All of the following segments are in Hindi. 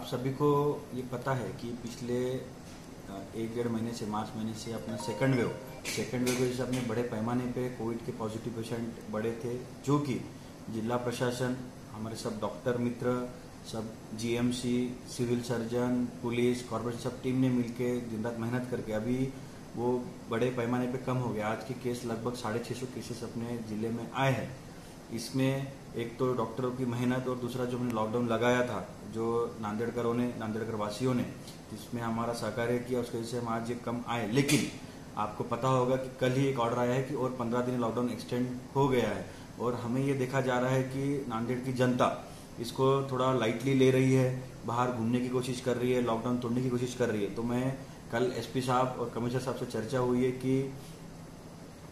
सभी को ये पता है कि पिछले 1-1.5 महीने से, मार्च महीने से अपना सेकंड वेव की वजह से अपने बड़े पैमाने पे कोविड के पॉजिटिव पेशेंट बढ़े थे, जो कि जिला प्रशासन, हमारे सब डॉक्टर मित्र, सब GMC, civil surgeon, police, corporation, सब टीम ने मिलके दिन रात मेहनत करके अभी वो बड़े पैमाने पे कम हो गया। आज के केस लगभग 650 केसेस अपने जिले में आए हैं। इसमें एक तो डॉक्टरों की मेहनत और दूसरा जो हमने लॉकडाउन लगाया था, जो नांदेड़कर वासियों ने जिसमें हमारा सहकार्य किया, उसकी वजह से हम आज ये कम आए। लेकिन आपको पता होगा कि कल ही एक ऑर्डर आया है कि और 15 दिन लॉकडाउन एक्सटेंड हो गया है और हमें ये देखा जा रहा है कि नांदेड़ की जनता इसको थोड़ा लाइटली ले रही है, बाहर घूमने की कोशिश कर रही है, लॉकडाउन तोड़ने की कोशिश कर रही है। तो मैं कल एसपी साहब और कमिश्नर साहब से चर्चा हुई है कि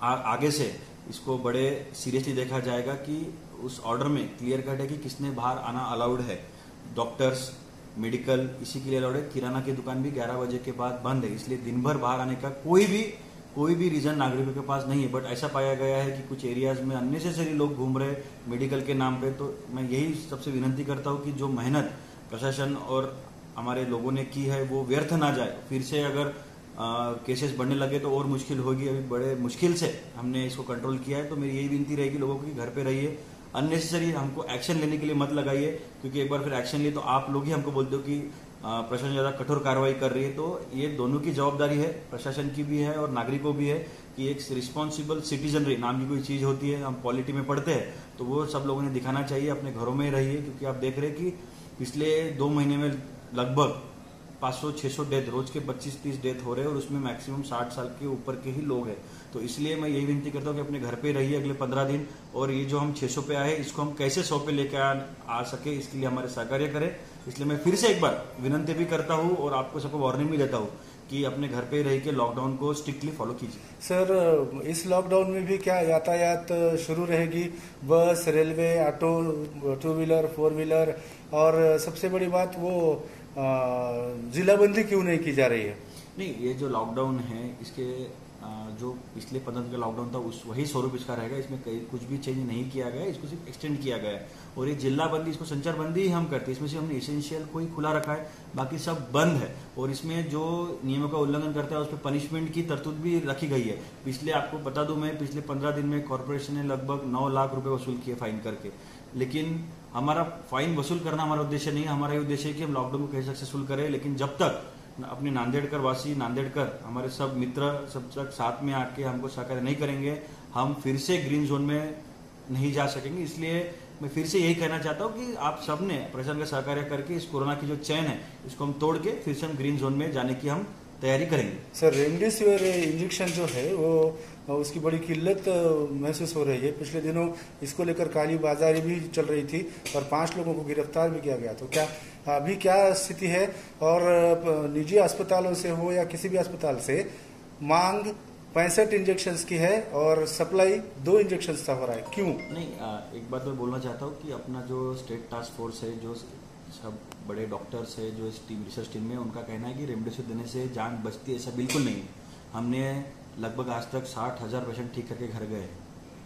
आगे से इसको बड़े सीरियसली देखा जाएगा कि उस ऑर्डर में क्लियर कट है कि किसने बाहर आना अलाउड है। डॉक्टर्स, मेडिकल इसी के लिए अलाउड है। किराना की दुकान भी 11 बजे के बाद बंद है, इसलिए दिन भर बाहर आने का कोई भी रीजन नागरिकों के पास नहीं है। बट ऐसा पाया गया है कि कुछ एरियाज में अननेसेसरी लोग घूम रहे मेडिकल के नाम पे। तो मैं यही सबसे विनती करता हूं कि जो मेहनत प्रशासन और हमारे लोगों ने की है वो व्यर्थ ना जाए। फिर से अगर केसेस बढ़ने लगे तो और मुश्किल होगी। अभी बड़े मुश्किल से हमने इसको कंट्रोल किया है। तो मेरी यही विनती रहेगी लोगों की, घर पे रहिए, अननेसेसरी हमको एक्शन लेने के लिए मत लगाइए, क्योंकि एक बार फिर एक्शन लिए तो आप लोग ही हमको बोलते हो कि प्रशासन ज्यादा कठोर कार्रवाई कर रही है। तो ये दोनों की जवाबदारी है, प्रशासन की भी है और नागरिकों भी है कि एक रिस्पॉन्सिबल सिटीजनरी नाम की कोई चीज होती है, हम पॉलिटी में पढ़ते हैं, तो वो सब लोगों ने दिखाना चाहिए। अपने घरों में रहिए, क्योंकि आप देख रहे हैं कि पिछले 2 महीने में लगभग 500-600 डेथ, रोज के 25-30 डेथ हो रहे हैं और उसमें मैक्सिमम 60 साल के ऊपर के ही लोग हैं। तो इसलिए मैं यही विनती करता हूँ कि अपने घर पे रहिए अगले 15 दिन, और ये जो हम 600 पे आए इसको हम कैसे 100 पे लेके आ सके, इसके लिए हमारे सहकार्य करें। इसलिए मैं फिर से एक बार विनती भी करता हूँ और आपको सबको वार्निंग भी देता हूँ कि अपने घर पे रह के लॉकडाउन को स्ट्रिक्टली फॉलो कीजिए। सर, इस लॉकडाउन में भी क्या यातायात शुरू रहेगी? बस, रेलवे, ऑटो, 2 व्हीलर, 4 व्हीलर, और सबसे बड़ी बात वो जिलाबंदी क्यों नहीं की जा रही है? नहीं, ये जो लॉकडाउन है इसके जो पिछले 15 दिन का लॉकडाउन था वही स्वरूप इसका रहेगा। इसमें कुछ भी चेंज नहीं किया गया, इसको सिर्फ एक्सटेंड किया गया है। और ये जिला बंदी, इसको संचार बंदी ही हम करते हैं। इसमें से हमने इसेंशियल कोई खुला रखा है, बाकी सब बंद है। और इसमें जो नियमों का उल्लंघन करता है उस पर पनिशमेंट की तरतूद भी रखी गई है। पिछले, आपको बता दूं, मैं पिछले 15 दिन में कॉर्पोरेशन ने लगभग 9 लाख रुपए वसूल किए फाइन करके। लेकिन हमारा फाइन वसूल करना हमारा उद्देश्य नहीं है। हमारा ये उद्देश्य है कि हम लॉकडाउन को कैसे सक्सेसफुल करें। लेकिन जब तक अपने नांदेड़कर वासी, नांदेड़कर हमारे सब मित्र सब तक साथ में आके हमको सहकार्य नहीं करेंगे, हम फिर से ग्रीन जोन में नहीं जा सकेंगे। इसलिए मैं फिर से यही कहना चाहता हूं कि आप सबने प्रशासन का सहकार्य करके इस कोरोना की जो चैन है इसको हम तोड़ के फिर से हम ग्रीन जोन में जाने की हम तैयारी करेंगे। सर, रेमडेसिविर इंजेक्शन जो है वो उसकी बड़ी किल्लत महसूस हो रही है। पिछले दिनों इसको लेकर काली बाजारी भी चल रही थी और 5 लोगों को गिरफ्तार भी किया गया। तो क्या अभी क्या स्थिति है? और निजी अस्पतालों से हो या किसी भी अस्पताल से मांग 65 इंजेक्शन की है और सप्लाई 2 इंजेक्शन का हो रहा है, क्यों? नहीं, एक बात मैं बोलना चाहता हूँ कि अपना जो स्टेट टास्क फोर्स है, जो सब बड़े डॉक्टर्स है जो इस टीम, रिसर्च टीम में, उनका कहना है कि रेमडेसिविर देने से जान बचती है। ऐसा बिल्कुल नहीं है। हमने लगभग आज तक 60,000 पेशेंट ठीक करके घर गए,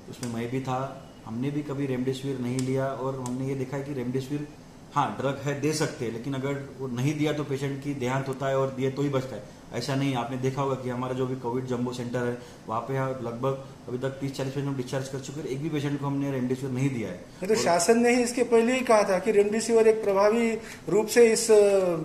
उसमें मैं भी था। हमने भी कभी रेमडेसिविर नहीं लिया और हमने ये देखा है कि रेमडेसिविर हाँ ड्रग है, दे सकते हैं, लेकिन अगर वो नहीं दिया तो पेशेंट की देहांत होता है और दिए तो ही बचता है। ऐसा नहीं, आपने देखा होगा कि हमारा जो भी कोविड जंबो सेंटर है वहाँ पे लगभग अभी तक 30-40 पेशेंट डिस्चार्ज कर चुके हैं, एक भी पेशेंट को हमने रेमडेसिविर नहीं दिया है। तो शासन ने ही इसके पहले ही कहा था कि रेमडेसिविर एक प्रभावी रूप से इस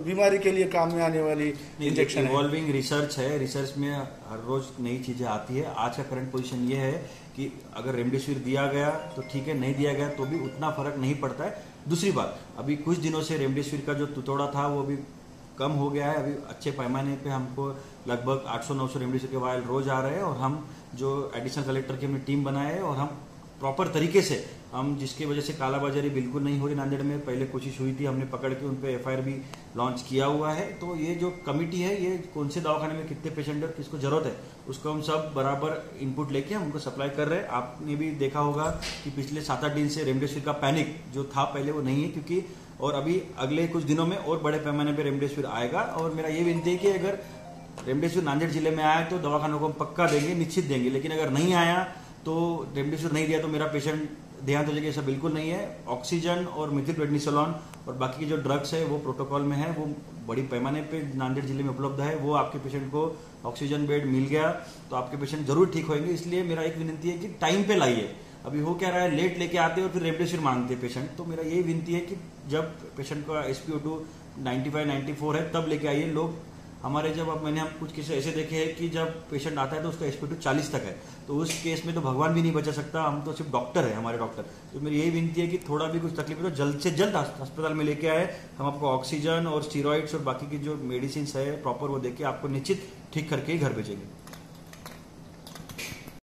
बीमारी के लिए काम में आने वाली इंजेक्शन है। इवॉल्विंग रिसर्च है, रिसर्च में हर रोज नई चीजें आती है। आज का करंट पोजीशन ये है कि अगर रेमडेसिविर दिया गया तो ठीक है, नहीं दिया गया तो भी उतना फर्क नहीं पड़ता है। दूसरी बात, अभी कुछ दिनों से रेमडेसिविर का जो तुतौड़ा था वो भी कम हो गया है। अभी अच्छे पैमाने पे हमको लगभग 800-900 रेमडेसिविर के वायल रोज आ रहे हैं और हम जो एडिशनल कलेक्टर की हमने टीम बनाए है और हम प्रॉपर तरीके से हम, जिसकी वजह से कालाबाजारी बिल्कुल नहीं हो रही नांदेड़ में। पहले कोशिश हुई थी, हमने पकड़ के उन पे एफआईआर भी लॉन्च किया हुआ है। तो ये जो कमिटी है, ये कौन से दवाखाने में कितने पेशेंट और किसको जरूरत है उसको हम सब बराबर इनपुट लेके हम उनको सप्लाई कर रहे हैं। आपने भी देखा होगा कि पिछले 7-8 दिन से रेमडेसिविर का पैनिक जो था पहले वो नहीं है, क्योंकि और अभी अगले कुछ दिनों में और बड़े पैमाने पर रेमडेसिविर आएगा। और मेरा ये विनती है कि अगर रेमडेसिविर नांदेड़ जिले में आए तो दवाखानों को हम पक्का देंगे, निश्चित देंगे। लेकिन अगर नहीं आया तो रेमडेसिविर नहीं दिया तो मेरा पेशेंट ध्यान दीजिएगा, ऐसा बिल्कुल नहीं है। ऑक्सीजन और मिथिल प्रेडनिसोलोन और बाकी के जो ड्रग्स है वो प्रोटोकॉल में है, वो बड़ी पैमाने पे नांदेड़ जिले में उपलब्ध है। वो आपके पेशेंट को ऑक्सीजन बेड मिल गया तो आपके पेशेंट जरूर ठीक होंगे। इसलिए मेरा एक विनती है कि टाइम पे लाइए। अभी हो क्या रहा है, लेट लेके आते हैं और फिर रेमडेसिविर मांगते हैं पेशेंट। तो मेरा यही विनती है कि जब पेशेंट का SpO2 95-94 है तब लेके आइए। लोग हमारे जब अब मैंने हम कुछ केस ऐसे देखे हैं कि जब पेशेंट आता है तो उसका SpO2 40 तक है, तो उस केस में तो भगवान भी नहीं बचा सकता, हम तो सिर्फ डॉक्टर है, हमारे डॉक्टर। तो मेरी यही विनती है कि थोड़ा भी कुछ तकलीफ है तो जल्द से जल्द अस्पताल में लेके आए। हम आपको ऑक्सीजन और स्टीरॉइड्स और बाकी की जो मेडिसिन है प्रॉपर वो देके आपको निश्चित ठीक करके ही घर भेजेंगे।